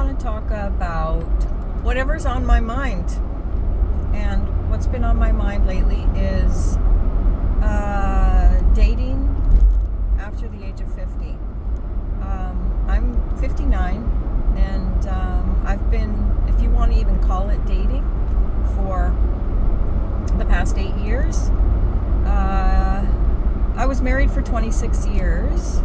want to talk about whatever's on my mind. And what's been on my mind lately is dating after the age of 50. I'm 59, and I've been, if you want to even call it dating, for the past 8 years. I was married for 26 years,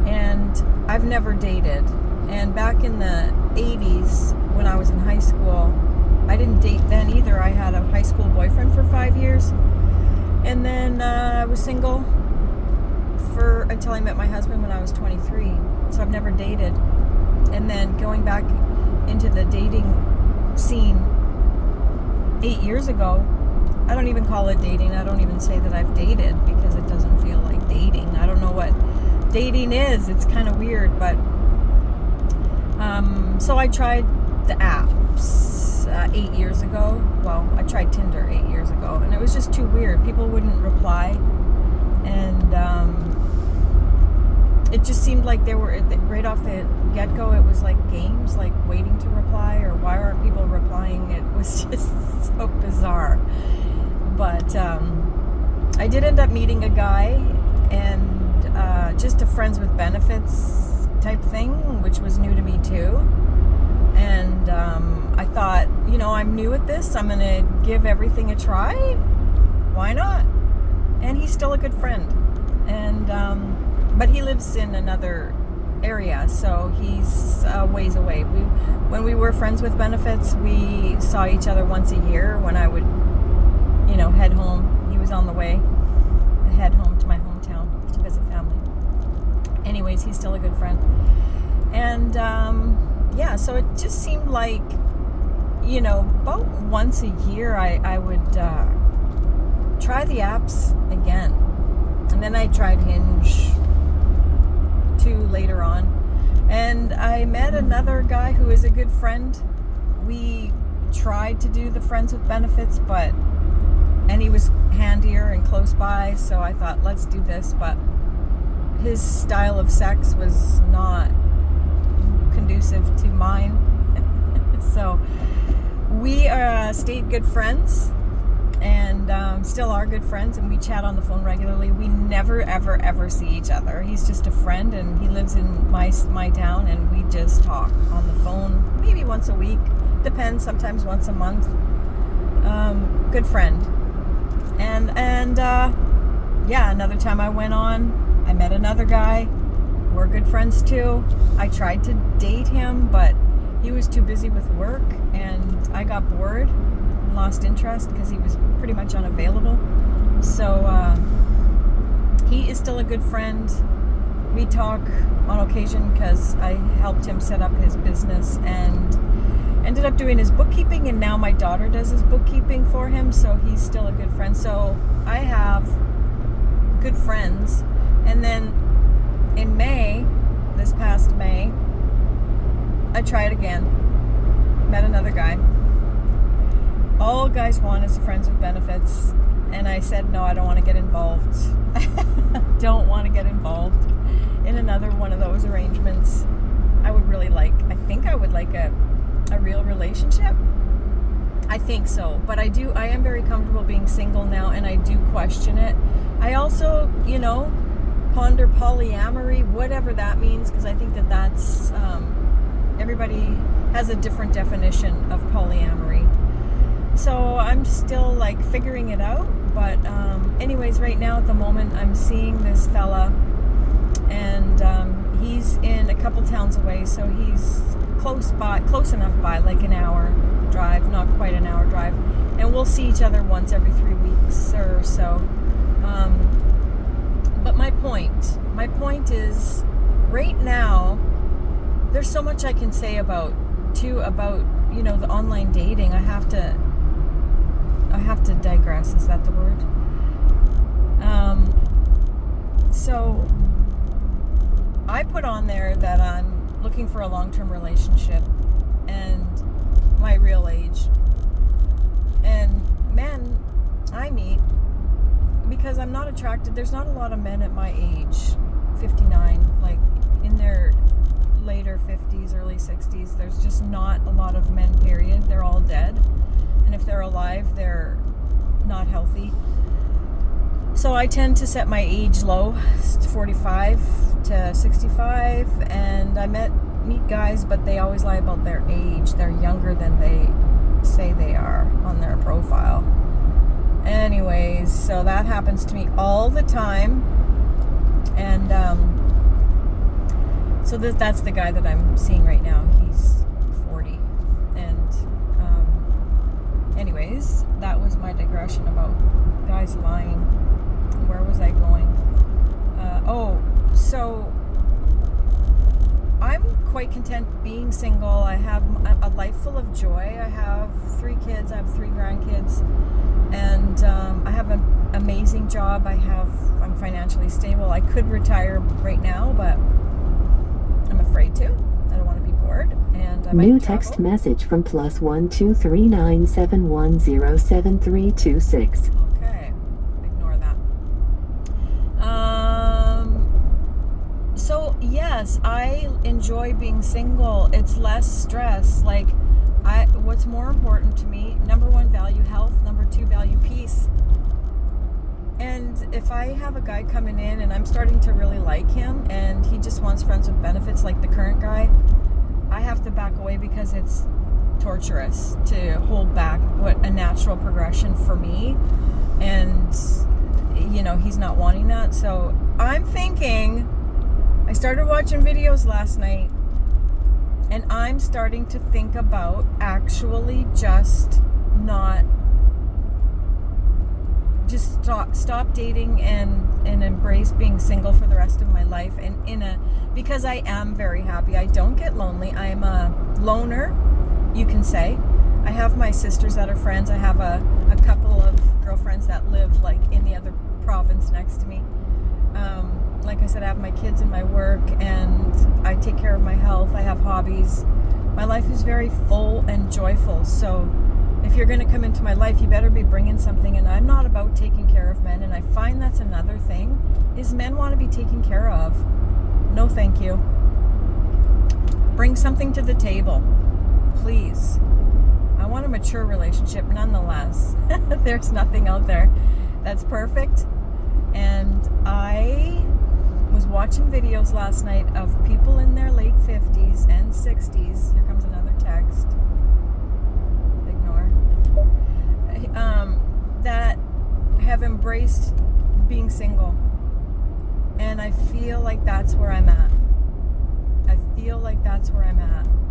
and I've never dated. And back in the 80s, when I was in high school, I didn't date then either. I had a high school boyfriend for 5 years, and then I was single until I met my husband when I was 23. So I've never dated. And then going back into the dating scene 8 years ago, I don't even call it dating. I don't even say that I've dated, because it doesn't feel like dating. I don't know what dating is. It's kind of weird, but so I tried the apps 8 years ago. Well, I tried Tinder 8 years ago, and it was just too weird. People wouldn't reply, and it just seemed like they were, right off the get-go, it was like games, like waiting to reply, or why aren't people replying? It was just so bizarre. But I did end up meeting a guy, and just a friends with benefits type thing, which was new to me too. And I thought, I'm new at this. I'm going to give everything a try. Why not? And he's still a good friend. And but he lives in another area, so he's ways away. When we were friends with benefits, we saw each other once a year when I would, head home. He was on the way. I'd head home to my hometown to visit family. Anyways, he's still a good friend. And so it just seemed like, about once a year I would try the apps again. And then I tried Hinge too later on. And I met another guy who is a good friend. We tried to do the friends with benefits, and he was handier and close by, so I thought, let's do this. But his style of sex was not conducive to mine. So we stayed good friends, and still are good friends, and we chat on the phone regularly. We never, ever, ever see each other. He's just a friend, and he lives in my town, and we just talk on the phone maybe once a week. Depends, sometimes once a month. Good friend. And another time I went on, I met another guy. We're good friends too. I tried to date him, but he was too busy with work, and I got bored and lost interest because he was pretty much unavailable. So he is still a good friend. We talk on occasion because I helped him set up his business and ended up doing his bookkeeping, and now my daughter does his bookkeeping for him, so he's still a good friend. So I have good friends. And then in May, this past May, I tried again. Met another guy. All guys want is friends with benefits, and I said, no, I don't want to get involved. Don't want to get involved in another one of those arrangements. I think I would like a real relationship. I think so, but I am very comfortable being single now, and I do question it. I also, ponder polyamory, whatever that means, because I think that's everybody has a different definition of polyamory. So I'm still figuring it out, but anyways, right now at the moment I'm seeing this fella, and he's in a couple towns away, so he's close enough by, like an hour drive, not quite an hour drive, and we'll see each other once every 3 weeks or so. But my point is, right now, there's so much I can say about the online dating. I have to digress. Is that the word? So I put on there that I'm looking for a long-term relationship and my real age. And men I meet, because I'm not attracted, there's not a lot of men at my age, 59, in their later 50s, early 60s. There's just not a lot of men, period. They're all dead. And if they're alive, they're not healthy. So I tend to set my age low, 45 to 65, and I meet guys, but they always lie about their age. They're younger than they say they are on their profile. Anyways, so that happens to me all the time. And so that's the guy that I'm seeing right now. He's 40. And anyways, that was my digression about guys lying. Where was I going? So I'm quite content being single. I have a life full of joy. I have 3 kids. I have 3 grandkids. And I have an amazing job. I'm financially stable. I could retire right now, but I'm afraid to. I don't want to be bored. And I might New travel. text message from +1 2 3 9 7 1 0 7 3 2 6. Okay, ignore that. So yes, I enjoy being single. It's less stress. Like, what's more important to me? Number 1, value health. Number 2, value peace. And if I have a guy coming in and I'm starting to really like him and he just wants friends with benefits like the current guy, I have to back away because it's torturous to hold back what a natural progression for me. And, he's not wanting that. So I'm thinking, I started watching videos last night and I'm starting to think about actually just stop dating and embrace being single for the rest of my life, and because I am very happy. I don't get lonely. I am a loner, you can say. I have my sisters that are friends. I have a couple of girlfriends that live like in the other province next to me. Like I said, I have my kids and my work, and I take care of my health. I have hobbies. My life is very full and joyful. So if you're going to come into my life, you better be bringing something. And I'm not about taking care of men. And I find that's another thing, is men want to be taken care of. No, thank you. Bring something to the table, please. I want a mature relationship nonetheless. There's nothing out there that's perfect. And I was watching videos last night of people in their late 50s and 60s. Here comes another text. Ignore. That have embraced being single. And I feel like that's where I'm at.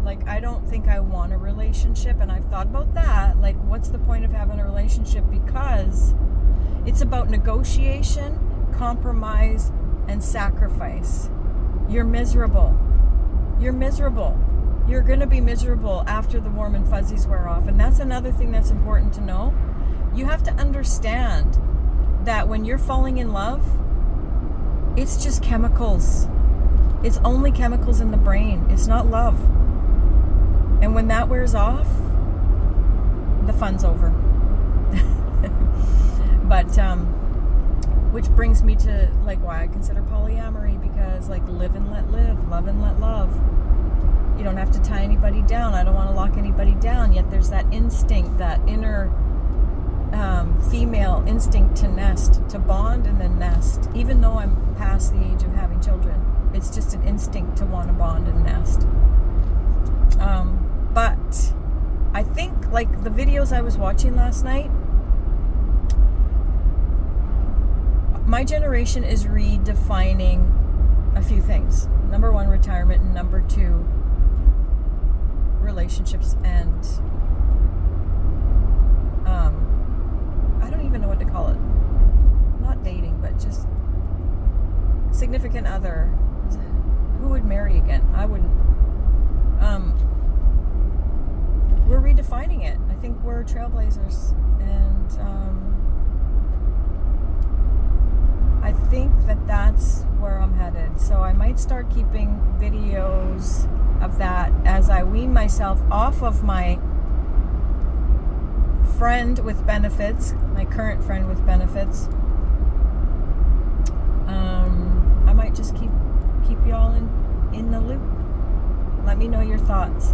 Like, I don't think I want a relationship, and I've thought about that. Like, what's the point of having a relationship? Because it's about negotiation, compromise, and sacrifice. You're miserable. You're going to be miserable after the warm and fuzzies wear off. And that's another thing that's important to know. You have to understand that when you're falling in love, it's just chemicals. It's only chemicals in the brain. It's not love. And when that wears off, the fun's over. But, which brings me to like why I consider polyamory, because like live and let live, love and let love. You don't have to tie anybody down. I don't want to lock anybody down. Yet there's that instinct, that inner female instinct to nest, to bond and then nest. Even though I'm past the age of having children, it's just an instinct to want to bond and nest. But I think like the videos I was watching last night, my generation is redefining a few things. Number 1, retirement, and number 2, relationships, and I don't even know what to call it. Not dating, but just significant other. Who would marry again? I wouldn't. We're redefining it. I think we're trailblazers, and I think that that's where I'm headed. So I might start keeping videos of that as I wean myself off of my friend with benefits, my current friend with benefits. I might just keep y'all in the loop. me know your thoughts.